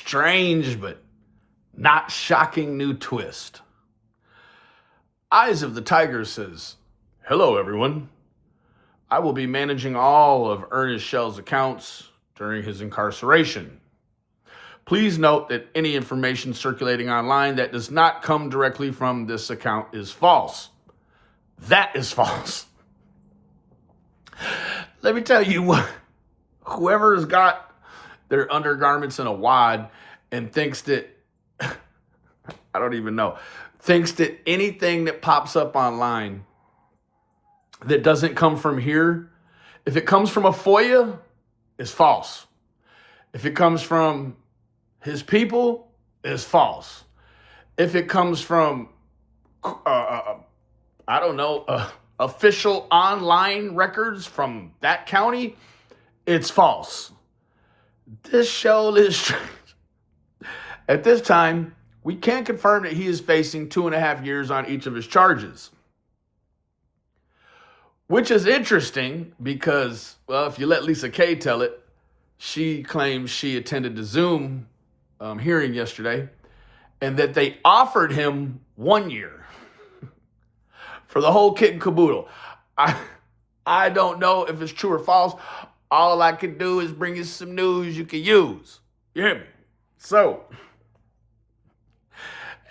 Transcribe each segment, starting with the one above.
strange but not shocking new twist. Eyes of the Tiger says, "Hello, everyone. I will be managing all of Ernie Shell's accounts during his incarceration. Please note that any information circulating online that does not come directly from this account is false." That is false. Let me tell you what, whoever's got their undergarments in a wad and thinks that, I don't even know, thinks that anything that pops up online that doesn't come from here, if it comes from a FOIA, is false. If it comes from his people, is false. If it comes from, I don't know, official online records from that county, it's false. This show is strange. At this time, we can confirm that he is facing 2.5 years on each of his charges. Which is interesting because, well, if you let Lisa Kay tell it, she claims she attended the Zoom hearing yesterday and that they offered him 1 year for the whole kit and caboodle. I don't know if it's true or false. All I can do is bring you some news you can use. You hear me? So,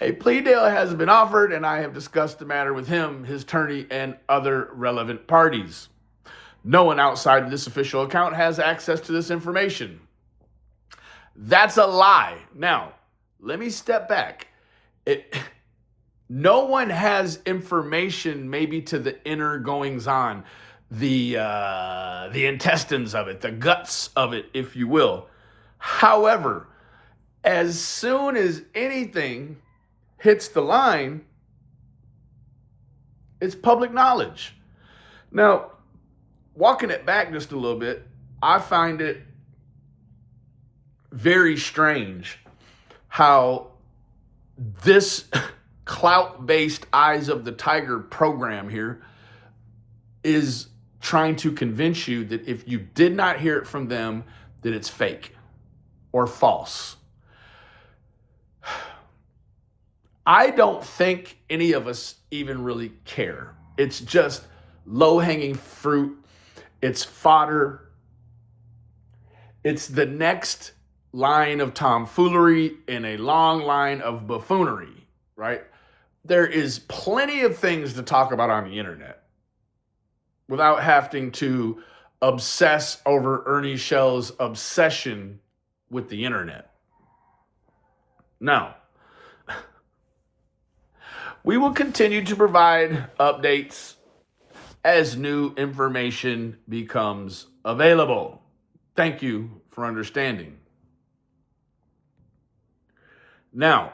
a plea deal has been offered, and I have discussed the matter with him, his attorney, and other relevant parties. No one outside of this official account has access to this information. That's a lie. Now, let me step back. No one has information maybe to the inner goings-on, the intestines of it, the guts of it, if you will. However, as soon as anything hits the line, it's public knowledge. Now, walking it back just a little bit, I find it very strange how this Clout-based Eyes of the Tiger program here is trying to convince you that if you did not hear it from them, that it's fake or false. I don't think any of us even really care. It's just low-hanging fruit. It's fodder. It's the next line of tomfoolery in a long line of buffoonery, right? There is plenty of things to talk about on the internet without having to obsess over Ernie Shell's obsession with the internet. Now, we will continue to provide updates as new information becomes available. Thank you for understanding. Now,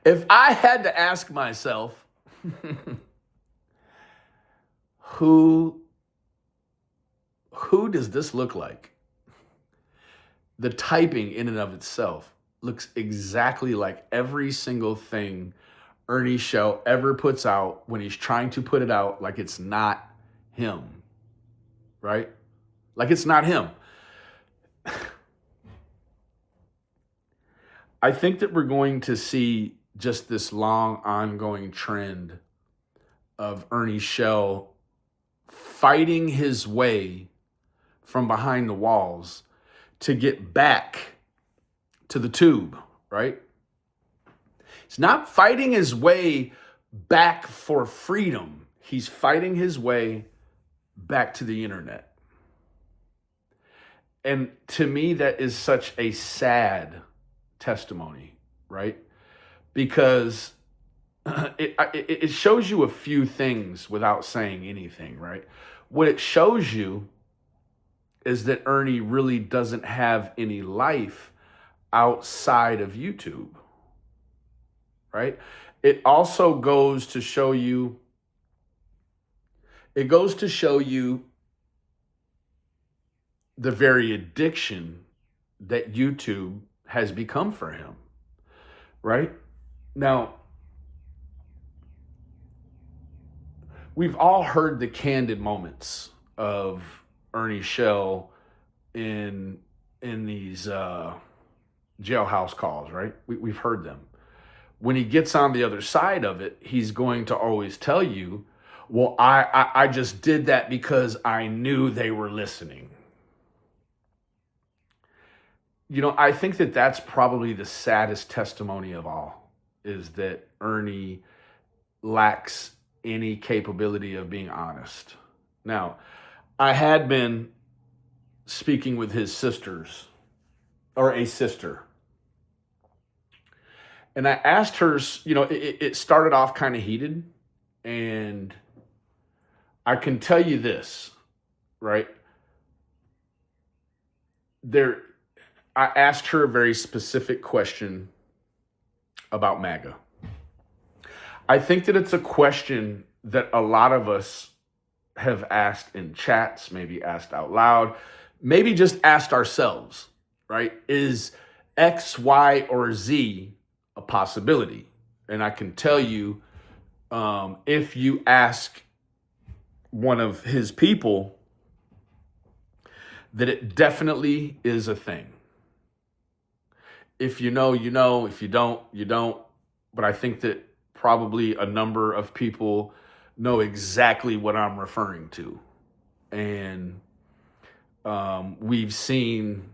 if I had to ask myself, who does this look like? The typing in and of itself looks exactly like every single thing Ernie Shell ever puts out when he's trying to put it out like it's not him, right? Like it's not him. I think that we're going to see just this long ongoing trend of Ernie Shell fighting his way from behind the walls to get back to the tube, right? He's not fighting his way back for freedom. He's fighting his way back to the internet. And to me, that is such a sad testimony, right? Because it shows you a few things without saying anything, right? What it shows you is that Ernie really doesn't have any life outside of YouTube, right? It also goes to show you, the very addiction that YouTube has become for him, right? Now, we've all heard the candid moments of Ernie Shell in these jailhouse calls, right? We've heard them. When he gets on the other side of it, he's going to always tell you, well, I just did that because I knew they were listening. I think that that's probably the saddest testimony of all, is that Ernie lacks any capability of being honest. Now, I had been speaking with his sisters, or a sister, and I asked her, it started off kind of heated, and I can tell you this, right? I asked her a very specific question about MAGA. I think that it's a question that a lot of us have asked in chats, maybe asked out loud, maybe just asked ourselves, right? Is X, Y, or Z a possibility? And I can tell you, if you ask one of his people, that it definitely is a thing. If you know, you know. If you don't, you don't. But I think that probably a number of people know exactly what I'm referring to. And we've seen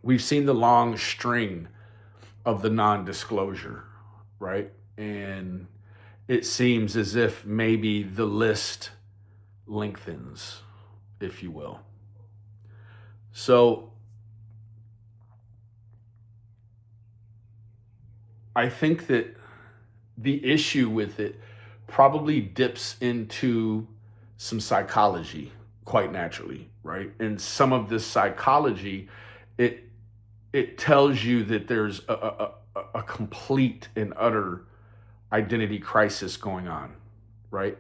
the long string of the non-disclosure, right? And it seems as if maybe the list lengthens, if you will. So I think that the issue with it probably dips into some psychology quite naturally, right? And some of this psychology, it tells you that there's a complete and utter identity crisis going on, right?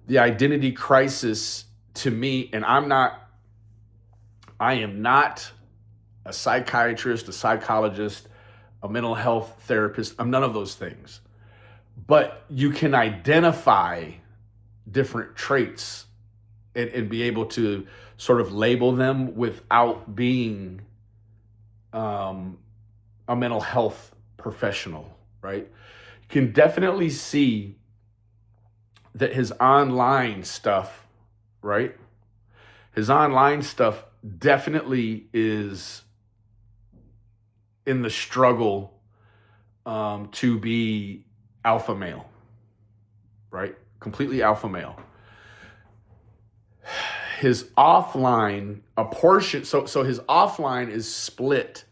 The identity crisis, to me, and I am not a psychiatrist, a psychologist, a mental health therapist. I'm none of those things. But you can identify different traits and be able to sort of label them without being a mental health professional, right? You can definitely see that his online stuff, right? His online stuff definitely is in the struggle to be alpha male, right? Completely alpha male. His offline, a portion, so his offline is split,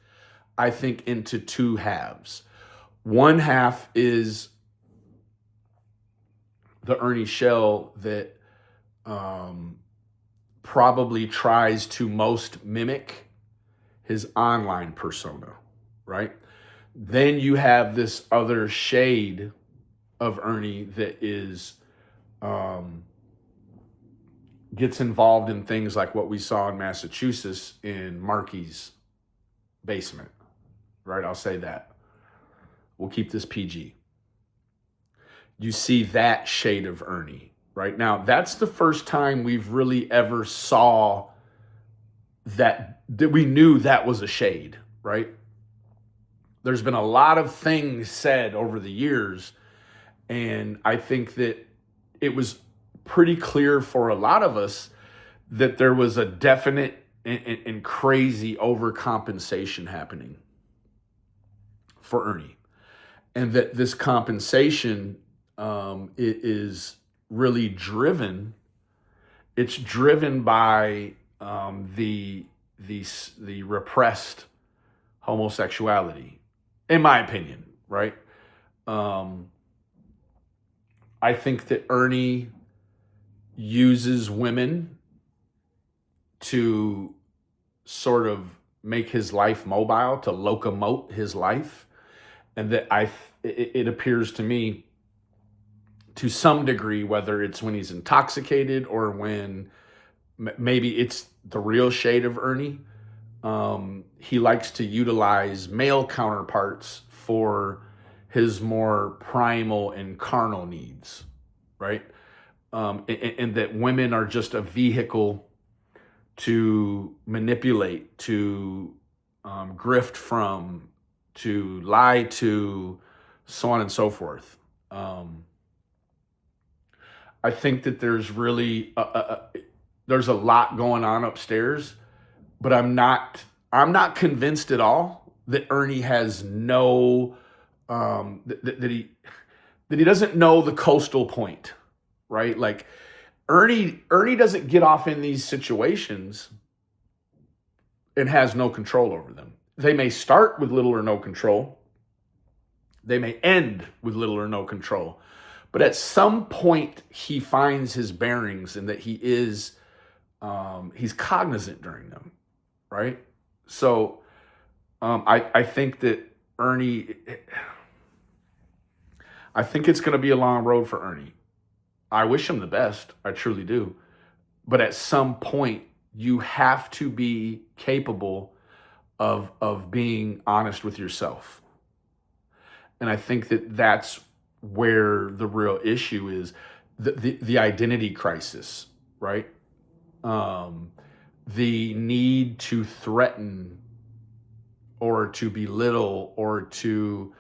I think, into two halves. One half is the Ernie Shell that probably tries to most mimic his online persona, right? Then you have this other shade of Ernie that is gets involved in things like what we saw in Massachusetts in Markey's basement, right? I'll say that. We'll keep this PG. You see that shade of Ernie, right? Now, that's the first time we've really ever saw that we knew that was a shade, right? There's been a lot of things said over the years, and I think that it was pretty clear for a lot of us that there was a definite and crazy overcompensation happening for Ernie. And that this compensation is really driven. It's driven by the repressed homosexuality, in my opinion, right? I think that Ernie uses women to sort of make his life mobile, to locomote his life. And that it appears to me, to some degree, whether it's when he's intoxicated or when maybe it's the real shade of Ernie, he likes to utilize male counterparts for his more primal and carnal needs, right? And that women are just a vehicle to manipulate, to grift from, to lie to, so on and so forth. I think that there's really there's a lot going on upstairs, but I'm not convinced at all that Ernie has no that he doesn't know the coastal point, right? Like Ernie doesn't get off in these situations and has no control over them. They may start with little or no control. They may end with little or no control. But at some point, he finds his bearings and that he is, he's cognizant during them, right? So I think that Ernie, I think it's going to be a long road for Ernie. I wish him the best. I truly do. But at some point, you have to be capable of being honest with yourself. And I think that that's where the real issue is, the identity crisis, right? The need to threaten or to belittle or to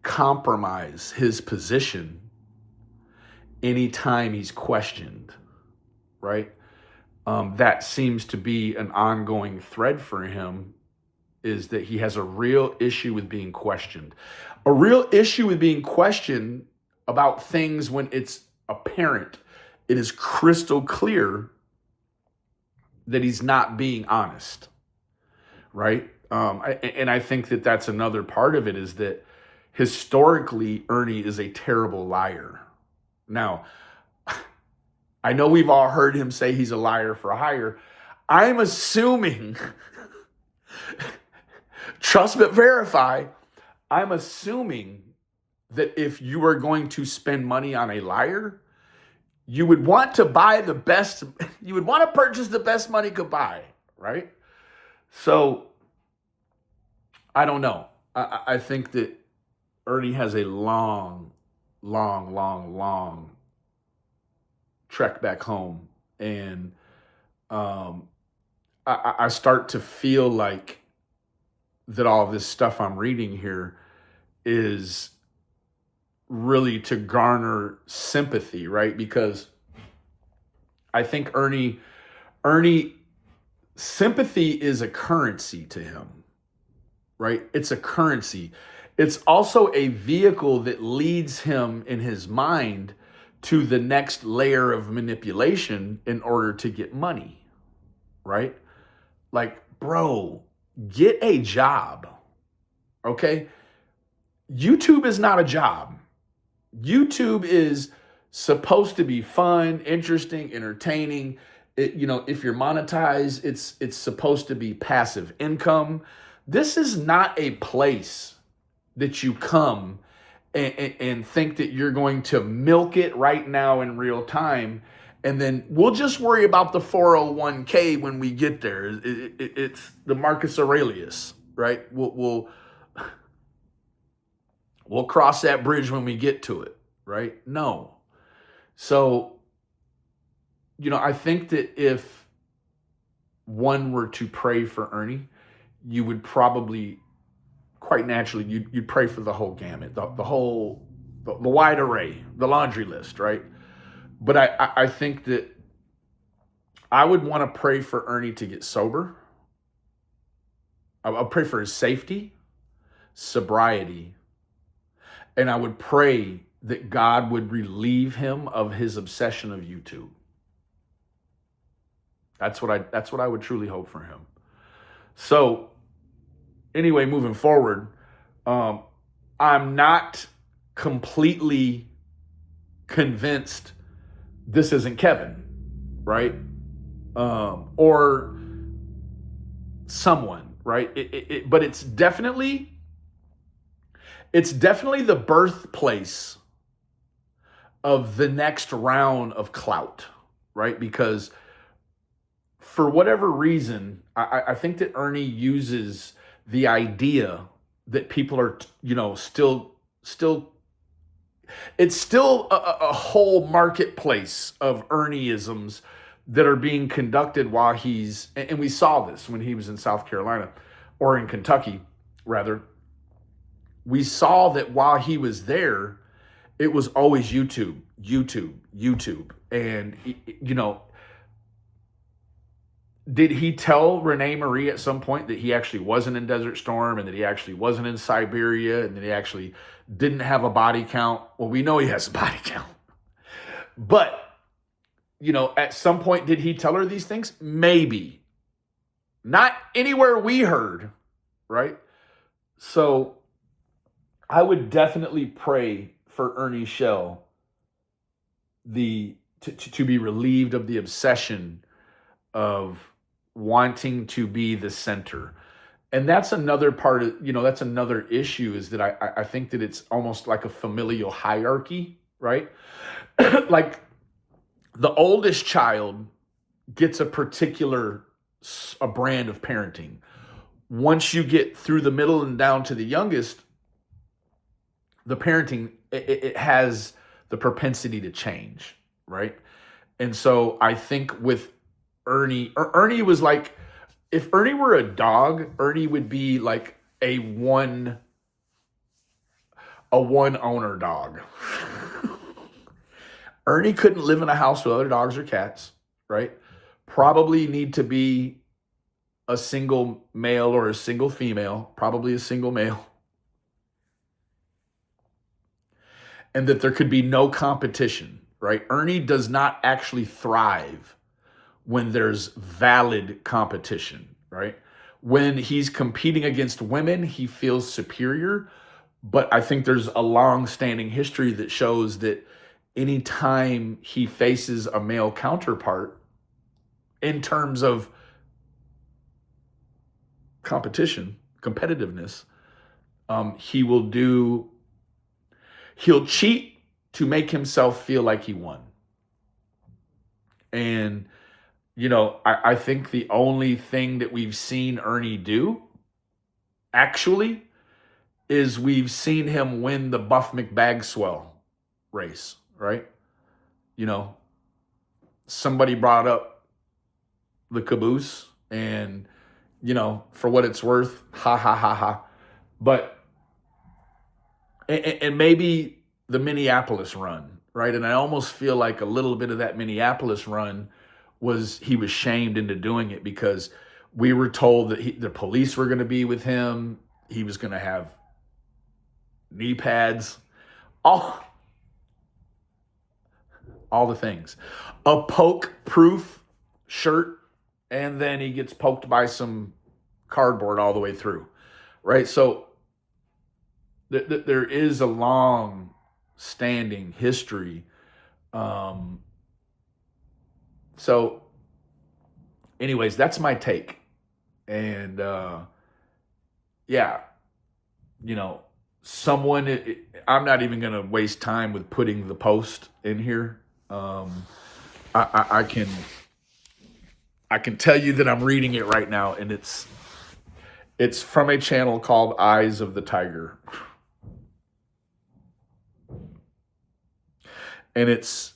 compromise his position anytime he's questioned, right? That seems to be an ongoing thread for him, is that he has a real issue with being questioned. A real issue with being questioned about things when it's apparent, it is crystal clear that he's not being honest, right? And I think that that's another part of it, is that historically, Ernie is a terrible liar. Now, I know we've all heard him say he's a liar for hire. I'm assuming, trust but verify, I'm assuming that if you are going to spend money on a liar, you would want to buy the best, you would want to purchase the best money could buy, right? So, I don't know. I think that Ernie has a long trek back home. And I start to feel like that all this stuff I'm reading here is really to garner sympathy, right? Because I think Ernie, sympathy is a currency to him, right? It's a currency. It's also a vehicle that leads him in his mind to the next layer of manipulation in order to get money, right? Like, bro, get a job, okay? YouTube is not a job. YouTube is supposed to be fun, interesting, entertaining. If you're monetized, it's supposed to be passive income. This is not a place that you come and think that you're going to milk it right now in real time, and then we'll just worry about the 401k when we get there. It's the Marcus Aurelius, right? We'll cross that bridge when we get to it, right? No. So, I think that if one were to pray for Ernie, you would probably, quite naturally, you'd pray for the whole gamut, the wide array, the laundry list, right? But I think that I would want to pray for Ernie to get sober. I'll pray for his safety, sobriety, and I would pray that God would relieve him of his obsession of YouTube. That's what I would truly hope for him. So, anyway, moving forward, I'm not completely convinced this isn't Kevin, right? Or someone, right? But it's definitely the birthplace of the next round of Clout, right? Because for whatever reason, I think that Ernie uses the idea that people are, still, it's still a whole marketplace of Ernieisms that are being conducted while and we saw this when he was in South Carolina, or in Kentucky, rather. We saw that while he was there, it was always YouTube, YouTube, YouTube. And, did he tell Renee Marie at some point that he actually wasn't in Desert Storm, and that he actually wasn't in Siberia, and that he actually didn't have a body count? Well, we know he has a body count. But, at some point, did he tell her these things? Maybe. Not anywhere we heard, right? So I would definitely pray for Ernie Shell to be relieved of the obsession of wanting to be the center. And that's another part of, that's another issue, is that I think that it's almost like a familial hierarchy, right? Like the oldest child gets a brand of parenting. Once you get through the middle and down to the youngest, the parenting, it has the propensity to change, right? And so I think with Ernie was like, if Ernie were a dog, Ernie would be like a one owner dog. Ernie couldn't live in a house with other dogs or cats, right? Probably need to be a single male or a single female, probably a single male. And that there could be no competition, right? Ernie does not actually thrive when there's valid competition, right? When he's competing against women, he feels superior. But I think there's a long-standing history that shows that anytime he faces a male counterpart in terms of competitiveness, he'll cheat to make himself feel like he won. And, I think the only thing that we've seen Ernie do, actually, is we've seen him win the Buff McBagswell race, right? Somebody brought up the caboose, and, for what it's worth, ha, ha, ha, ha. But, and maybe the Minneapolis run, right? And I almost feel like a little bit of that Minneapolis run he was shamed into doing it, because we were told that the police were going to be with him. He was going to have knee pads, all the things, a poke-proof shirt, and then he gets poked by some cardboard all the way through, right? So there is a long-standing history. So anyways, that's my take. And I'm not even going to waste time with putting the post in here. I can tell you that I'm reading it right now, and it's from a channel called Eyes of the Tiger. And it's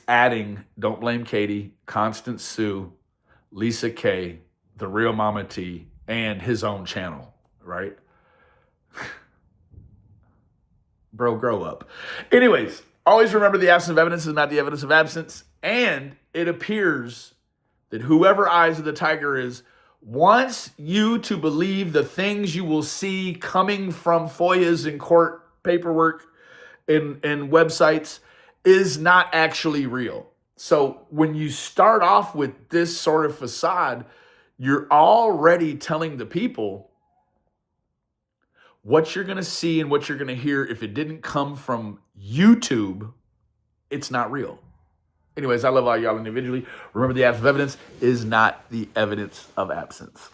adding Don't Blame Katie, Constance Sue, Lisa K, The Real Mama T, and his own channel, right? Bro, grow up. Anyways, always remember the absence of evidence is not the evidence of absence. And it appears that whoever Eyes of the Tiger is wants you to believe the things you will see coming from FOIAs and court paperwork and websites is not actually real. So when you start off with this sort of facade, you're already telling the people what you're going to see and what you're going to hear. If it didn't come from YouTube, it's not real. Anyways, I love all y'all individually. Remember, the absence of evidence is not the evidence of absence.